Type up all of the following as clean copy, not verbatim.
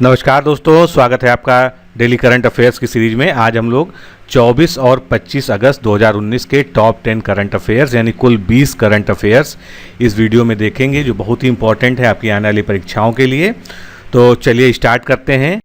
नमस्कार दोस्तों, स्वागत है आपका डेली करंट अफेयर्स की सीरीज में। आज हम लोग 24 और 25 अगस्त 2019 के टॉप 10 करंट अफेयर्स यानी कुल 20 करंट अफेयर्स इस वीडियो में देखेंगे, जो बहुत ही इंपॉर्टेंट है आपकी आने वाली परीक्षाओं के लिए। तो चलिए स्टार्ट करते हैं।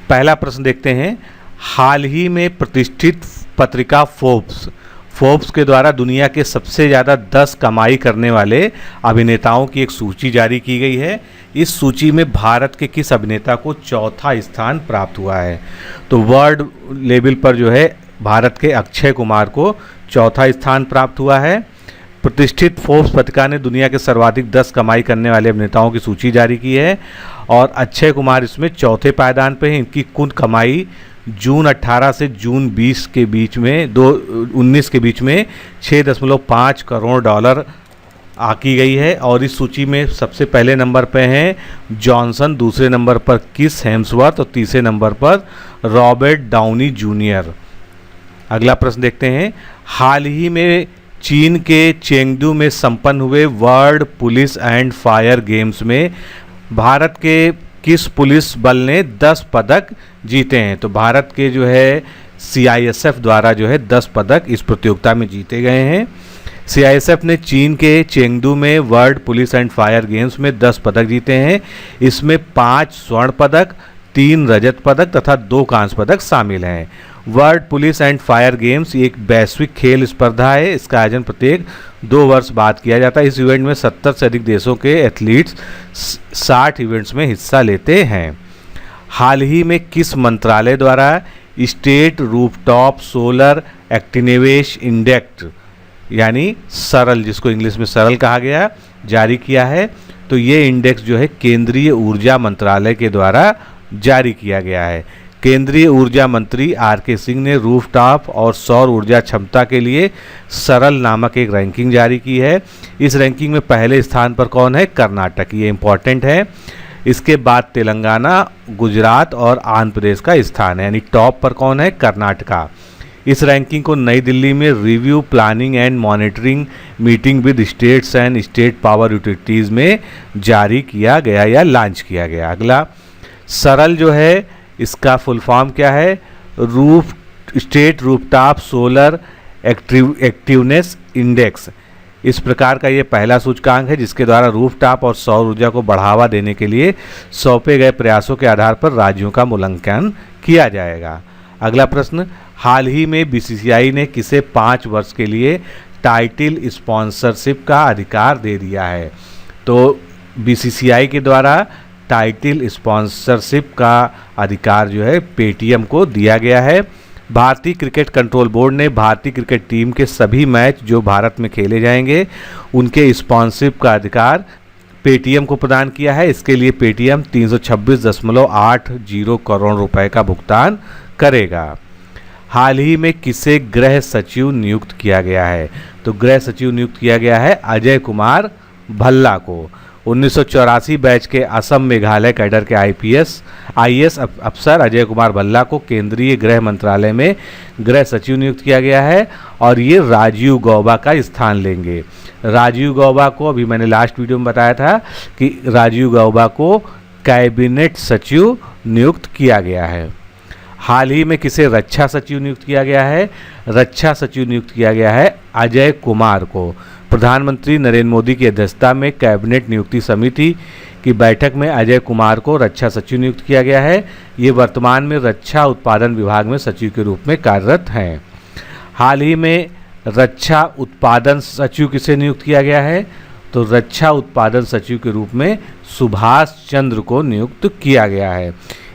पहला प्रश्न देखते हैं। हाल ही में प्रतिष्ठित पत्रिका फोर्ब्स के द्वारा दुनिया के सबसे ज़्यादा 10 कमाई करने वाले अभिनेताओं की एक सूची जारी की गई है। इस सूची में भारत के किस अभिनेता को चौथा स्थान प्राप्त हुआ है? तो वर्ल्ड लेवल पर जो है भारत के अक्षय कुमार को चौथा स्थान प्राप्त हुआ है। प्रतिष्ठित फोर्ब्स पत्रिका ने दुनिया के सर्वाधिक 10 कमाई करने वाले अभिनेताओं की सूची जारी की है और अक्षय कुमार इसमें चौथे पायदान पर हैं। इनकी कुल कमाई जून 18 से जून 20 के बीच में 2019 के बीच में 6.5 करोड़ डॉलर आकी गई है। और इस सूची में सबसे पहले नंबर पे हैं जॉनसन, दूसरे नंबर पर क्रिस हेम्सवर्थ और तीसरे नंबर पर रॉबर्ट डाउनी जूनियर। अगला प्रश्न देखते हैं। हाल ही में चीन के चेंगडू में संपन्न हुए world police and fire games में भारत के किस पुलिस बल ने 10 पदक जीते हैं? तो भारत के जो है CISF द्वारा जो है 10 पदक इस प्रतियोगिता में जीते गए हैं। CISF ने चीन के चेंगडू में world police and fire games में 10 पदक जीते हैं। इसमें 5 स्वर्ण पदक, 3 रजत पदक तथा 2 कांस्य पदक शामिल हैं। World police and fire games एक वैश्विक खेल स्पर्धा है। इसका आयोजन प्रत्येक 2 वर्ष बाद किया जाता है। इस इवेंट में 70 से अधिक देशों के एथलीट्स 60 इवेंट्स में हिस्सा लेते हैं। हाल ही में किस मंत्रालय द्वारा state rooftop solar activation index यानी सरल, जिसको इंग्लिश में सरल कहा गया, जारी किया है? तो ये इंडेक्स जो है केंद्रीय ऊर्जा मंत्रालय के द्वारा जारी किया गया है। केंद्रीय ऊर्जा मंत्री RK सिंह ने रूफटॉप और सौर ऊर्जा क्षमता के लिए सरल नामक एक रैंकिंग जारी की है। इस रैंकिंग में पहले स्थान पर कौन है? कर्नाटक। ये इंपॉर्टेंट है। इसके बाद तेलंगाना, गुजरात और आंध्र प्रदेश का स्थान है, यानी टॉप पर कौन है? कर्नाटका। इस रैंकिंग को नई दिल्ली में review planning and monitoring meeting with states and state power utilities में जारी किया गया या लॉन्च किया गया। अगला सरल जो है इसका फुल फॉर्म क्या है? State rooftop solar activeness index. इस प्रकार का ये पहला सूचकांक है जिसके द्वारा रूफटॉप और सौर ऊर्जा को बढ़ावा देने के लिए सौंपे गए प्रयासों के आधार पर राज्यों का मूल्यांकन किया जाएगा। अगला प्रश्न। हाल ही में BCCI ने किसे 5 वर्ष के लिए टाइटल स्पॉन्सरशिप का अधिकार दे दिया है? तो BCCI के द्वारा टाइटल स्पॉन्सरशिप का अधिकार जो है पेटीएम को दिया गया है। भारतीय क्रिकेट कंट्रोल बोर्ड ने भारतीय क्रिकेट टीम के सभी मैच जो भारत में खेले जाएंगे उनके स्पॉन्सरशिप का अधिकार पेटीएम को प्रदान किया है। इसके लिए पेटीएम 326.80 करोड़ रुपए का भुगतान करेगा। हाल ही में किसे गृह सचिव नियुक्त किया गया है? तो गृह सचिव नियुक्त किया गया है अजय कुमार भल्ला को। 1984 बैच के असम मेघालय कैडर के IAS अफसर अजय कुमार भल्ला को केंद्रीय गृह मंत्रालय में गृह सचिव नियुक्त किया गया है और ये राजीव गौबा का स्थान लेंगे। राजीव गौबा को अभी मैंने लास्ट वीडियो में बताया था कि राजीव गौबा को कैबिनेट सचिव नियुक्त किया गया है। हाल ही में किसे रक्षा सचिव नियुक्त किया गया है? रक्षा सचिव नियुक्त किया गया है अजय कुमार को। प्रधानमंत्री नरेंद्र मोदी की अध्यक्षता में कैबिनेट नियुक्ति समिति की बैठक में अजय कुमार को रक्षा सचिव नियुक्त किया गया है। ये वर्तमान में रक्षा उत्पादन विभाग में सचिव के रूप में कार्यरत हैं। हाल ही में रक्षा उत्पादन सचिव किसे नियुक्त किया गया है? तो रक्षा उत्पादन सचिव के रूप में सुभाष चंद्र को नियुक्त किया गया है।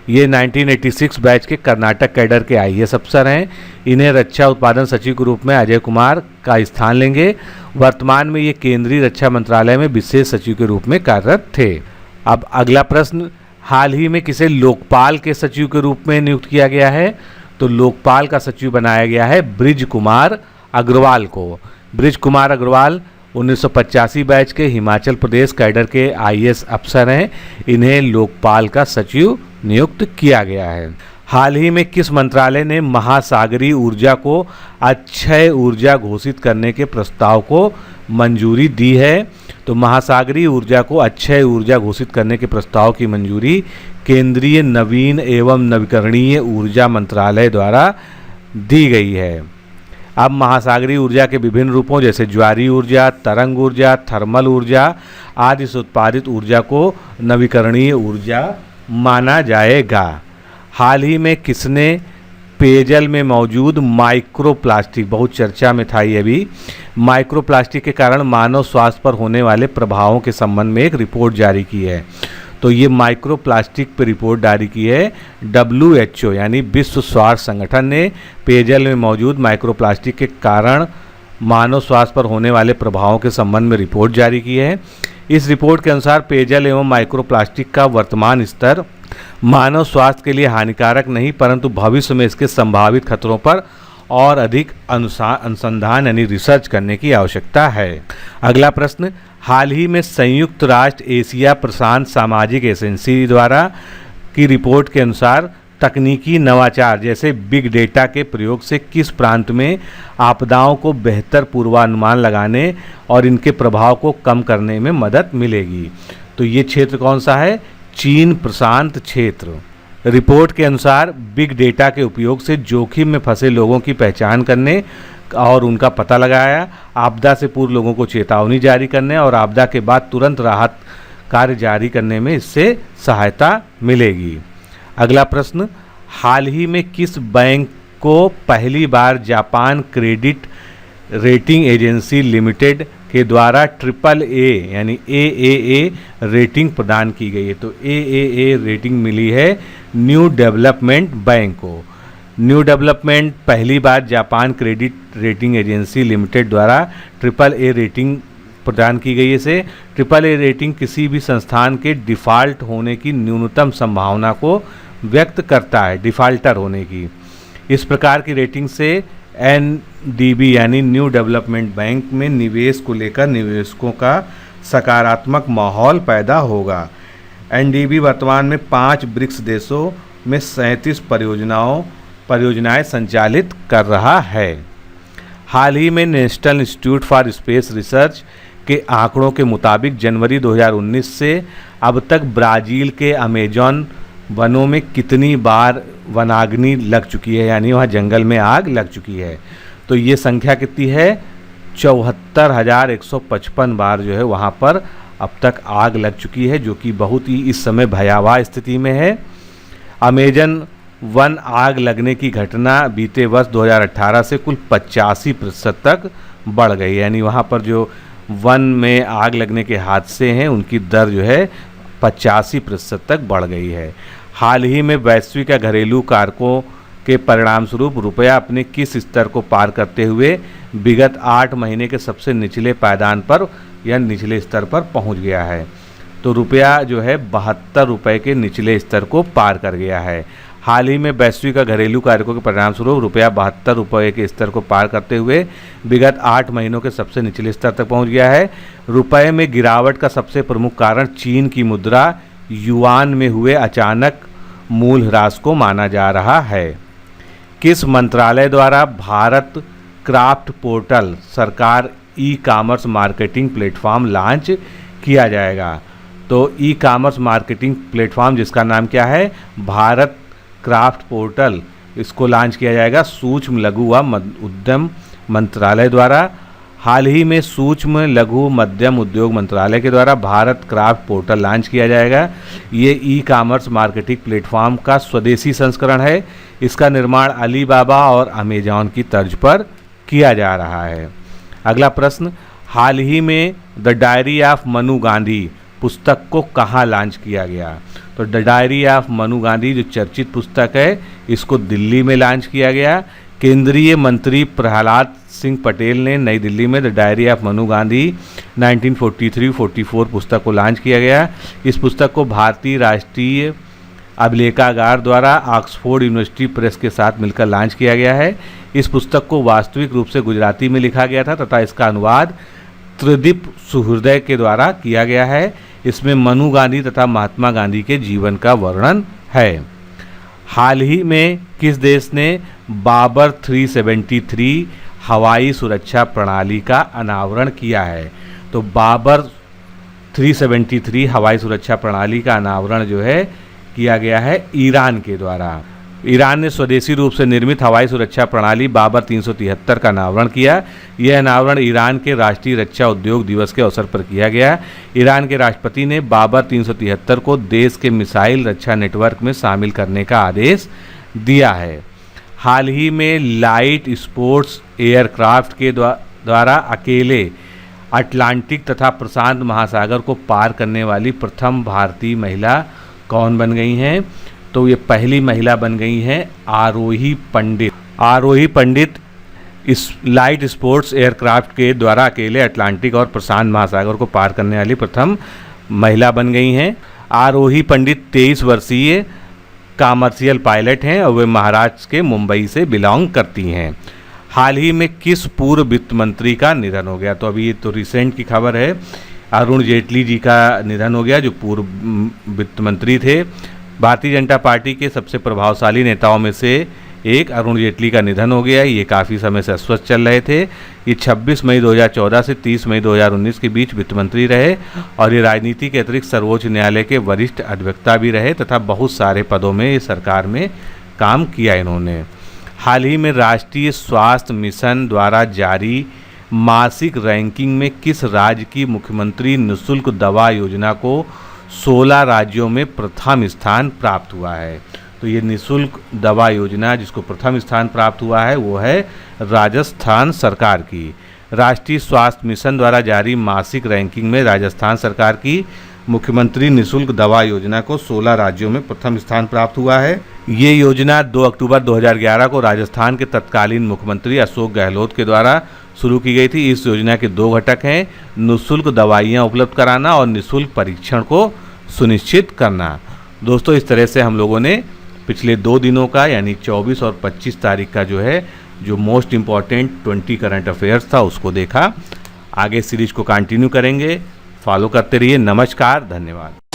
ये 1986 बैच के कर्नाटक कैडर के IAS अफसर हैं। इन्हें रक्षा उत्पादन सचिव के रूप में अजय कुमार का स्थान लेंगे। वर्तमान में ये केंद्रीय रक्षा मंत्रालय में विशेष सचिव के रूप में कार्यरत थे। अब अगला प्रश्न। हाल ही में किसे लोकपाल के सचिव के रूप में नियुक्त किया गया है? तो लोकपाल का सचिव बनाया गया है ब्रिज कुमार अग्रवाल को। ब्रिज कुमार अग्रवाल 1985 बैच के हिमाचल प्रदेश कैडर के IAS अफसर हैं। इन्हें लोकपाल का सचिव नियुक्त किया गया है। हाल ही में किस मंत्रालय ने महासागरीय ऊर्जा को अक्षय ऊर्जा घोषित करने के प्रस्ताव को मंजूरी दी है? तो महासागरीय ऊर्जा को अक्षय ऊर्जा घोषित करने के प्रस्ताव की मंजूरी केंद्रीय नवीन एवं नवीकरणीय ऊर्जा मंत्रालय द्वारा दी गई है। अब महासागरीय ऊर्जा के विभिन्न रूपों जैसे ज्वारीय ऊर्जा, तरंग ऊर्जा, थर्मल ऊर्जा आदि से उत्पादित ऊर्जा को नवीकरणीय ऊर्जा माना जाएगा। हाल ही में किसने पेयजल में मौजूद माइक्रोप्लास्टिक, बहुत चर्चा में था ये भी, माइक्रोप्लास्टिक के कारण मानव स्वास्थ्य पर होने वाले प्रभावों के संबंध में एक रिपोर्ट जारी की है? तो ये माइक्रोप्लास्टिक पर रिपोर्ट जारी की है WHO यानी विश्व स्वास्थ्य संगठन ने पेयजल में मौजूद माइक्रोप्लास्टिक के कारण मानव स्वास्थ्य पर होने वाले प्रभावों के संबंध में रिपोर्ट जारी की है। इस रिपोर्ट के अनुसार पेयजल एवं माइक्रोप्लास्टिक का वर्तमान स्तर मानव स्वास्थ्य के लिए हानिकारक नहीं, परंतु भविष्य में इसके संभावित खतरों पर और अधिक अनुसंधान यानी रिसर्च करने की आवश्यकता है। अगला प्रश्न, हाल ही में संयुक्त राष्ट्र एशिया प्रशांत सामाजिक एजेंसी द्वारा की रिपोर्ट के अनुसार तकनीकी नवाचार जैसे बिग डेटा के प्रयोग से किस प्रांत में आपदाओं को बेहतर पूर्वानुमान लगाने और इनके प्रभाव को कम करने में मदद मिलेगी? तो ये क्षेत्र कौन सा है? चीन प्रशांत क्षेत्र। रिपोर्ट के अनुसार बिग डेटा के उपयोग से जोखिम में फंसे लोगों की पहचान करने और उनका पता लगाया, आपदा से पूर्व लोगों को चेतावनी जारी करने और आपदा के बाद तुरंत राहत कार्य जारी करने में इससे सहायता मिलेगी। अगला प्रश्न, हाल ही में किस बैंक को पहली बार Japan credit rating agency limited के द्वारा AAA यानी AAA रेटिंग प्रदान की गई है? तो AAA रेटिंग मिली है न्यू डेवलपमेंट बैंक को। न्यू डेवलपमेंट पहली बार Japan credit rating agency limited द्वारा AAA रेटिंग प्रदान की गई है। इसे AAA रेटिंग किसी भी संस्थान के डिफ़ॉल्ट होने की न्यूनतम संभावना को व्यक्त करता है, डिफ़ॉल्टर होने की। इस प्रकार की रेटिंग से NDB यानी न्यू डेवलपमेंट बैंक में निवेश को लेकर निवेशकों का सकारात्मक माहौल पैदा होगा। NDB वर्तमान में 5 ब्रिक्स देशों में 37 परियोजनाएं संचालित कर रहा है। हाल ही में national institute for space research के आंकड़ों के मुताबिक जनवरी 2019 से अब तक ब्राज़ील के अमेजॉन वनों में कितनी बार वनाग्नि लग चुकी है, यानी वहाँ जंगल में आग लग चुकी है? तो ये संख्या कितनी है? 74,155 बार जो है वहाँ पर अब तक आग लग चुकी है, जो कि बहुत ही इस समय भयावह स्थिति में है। अमेजन वन आग लगने की घटना बीते वर्ष 2018 से कुल 85% तक बढ़ गई, यानी वहाँ पर जो वन में आग लगने के हादसे हैं उनकी दर जो है 85% तक बढ़ गई है। हाल ही में वैश्विक या घरेलू कारकों के परिणामस्वरूप रुपया अपने किस स्तर को पार करते हुए विगत 8 महीने के सबसे निचले पायदान पर या निचले स्तर पर पहुंच गया है? तो रुपया जो है 72 रुपये के निचले स्तर को पार कर गया है। हाल ही में वैश्विक या घरेलू कारकों के परिणामस्वरूप रुपया 72 रुपये के स्तर को पार करते हुए विगत 8 महीनों के सबसे निचले स्तर तक पहुंच गया है। रुपये में गिरावट का सबसे प्रमुख कारण चीन की मुद्रा युआन में हुए अचानक मूल्य ह्रास को माना जा रहा है। किस मंत्रालय द्वारा भारत क्राफ्ट पोर्टल सरकार ई-कॉमर्स मार्केटिंग प्लेटफॉर्म लॉन्च किया जाएगा? तो ई-कॉमर्स मार्केटिंग प्लेटफॉर्म जिसका नाम क्या है? भारत क्राफ्ट पोर्टल, इसको लॉन्च किया जाएगा सूक्ष्म लघु व उद्यम मंत्रालय द्वारा। हाल ही में सूक्ष्म लघु मध्यम उद्योग मंत्रालय के द्वारा भारत क्राफ्ट पोर्टल लॉन्च किया जाएगा। ये ई-कॉमर्स मार्केटिंग प्लेटफॉर्म का स्वदेशी संस्करण है। इसका निर्माण अलीबाबा और अमेजॉन की तर्ज पर किया जा रहा है। अगला प्रश्न, हाल ही में the diary of Manu Gandhi पुस्तक को कहाँ लॉन्च किया गया? तो the diary of Manu Gandhi जो चर्चित पुस्तक है इसको दिल्ली में लॉन्च किया गया। केंद्रीय मंत्री प्रहलाद सिंह पटेल ने नई दिल्ली में the diary of Manu Gandhi 1943-44 पुस्तक को लॉन्च किया गया। इस पुस्तक को भारतीय राष्ट्रीय अभिलेखागार द्वारा ऑक्सफोर्ड यूनिवर्सिटी प्रेस के साथ मिलकर लॉन्च किया गया है। इस पुस्तक को वास्तविक रूप से गुजराती में लिखा गया था तथा इसका अनुवाद त्रिदीप सुहृदय के द्वारा किया गया है। इसमें मनु गांधी तथा महात्मा गांधी के जीवन का वर्णन है। हाल ही में किस देश ने बाबर 373 हवाई सुरक्षा प्रणाली का अनावरण किया है? तो बाबर 373 हवाई सुरक्षा प्रणाली का अनावरण जो है किया गया है ईरान के द्वारा। ईरान ने स्वदेशी रूप से निर्मित हवाई सुरक्षा प्रणाली बाबर 373 का अनावरण किया। यह अनावरण ईरान के राष्ट्रीय रक्षा उद्योग दिवस के अवसर पर किया गया। ईरान के राष्ट्रपति ने बाबर 373 को देश के मिसाइल रक्षा नेटवर्क में शामिल करने का आदेश दिया है। हाल ही में लाइट स्पोर्ट्स एयरक्राफ्ट के द्वारा अकेले अटलांटिक तथा प्रशांत महासागर को पार करने वाली प्रथम भारतीय महिला कौन बन गई हैं? तो ये पहली महिला बन गई हैं आरोही पंडित। आरोही पंडित इस लाइट स्पोर्ट्स एयरक्राफ्ट के द्वारा अकेले अटलांटिक और प्रशांत महासागर को पार करने वाली प्रथम महिला बन गई हैं। आरोही पंडित 23 वर्षीय कॉमर्शियल पायलट हैं और वे महाराष्ट्र के मुंबई से बिलोंग करती हैं। हाल ही में किस पूर्व वित्त मंत्री का निधन हो गया? तो अभी ये तो रिसेंट की खबर है, अरुण जेटली जी का निधन हो गया, जो पूर्व वित्त मंत्री थे। भारतीय जनता पार्टी के सबसे प्रभावशाली नेताओं में से एक अरुण जेटली का निधन हो गया। ये काफ़ी समय से अस्वस्थ चल रहे थे। ये 26 मई 2014 से 30 मई 2019 के बीच वित्त मंत्री रहे और ये राजनीति के अतिरिक्त सर्वोच्च न्यायालय के वरिष्ठ अधिवक्ता भी रहे तथा बहुत सारे पदों में सरकार में काम किया इन्होंने। हाल ही में राष्ट्रीय स्वास्थ्य मिशन द्वारा जारी मासिक रैंकिंग में किस राज्य की मुख्यमंत्री निःशुल्क दवा योजना को 16 राज्यों में प्रथम स्थान प्राप्त हुआ है? तो ये निःशुल्क दवा योजना जिसको प्रथम स्थान प्राप्त हुआ है वो है राजस्थान सरकार की। राष्ट्रीय स्वास्थ्य मिशन द्वारा जारी मासिक रैंकिंग में राजस्थान सरकार की मुख्यमंत्री निःशुल्क दवा योजना को 16 राज्यों में प्रथम स्थान प्राप्त हुआ है। ये योजना 2 अक्टूबर 2011 को राजस्थान के तत्कालीन मुख्यमंत्री अशोक गहलोत के द्वारा शुरू की गई थी। इस योजना के 2 घटक हैं, निःशुल्क दवाइयाँ उपलब्ध कराना और निःशुल्क परीक्षण को सुनिश्चित करना। दोस्तों, इस तरह से हम लोगों ने पिछले 2 दिनों का यानी 24 और 25 तारीख का जो मोस्ट इम्पॉर्टेंट 20 करंट अफेयर्स था उसको देखा। आगे सीरीज को कंटिन्यू करेंगे, फॉलो करते रहिए। नमस्कार, धन्यवाद।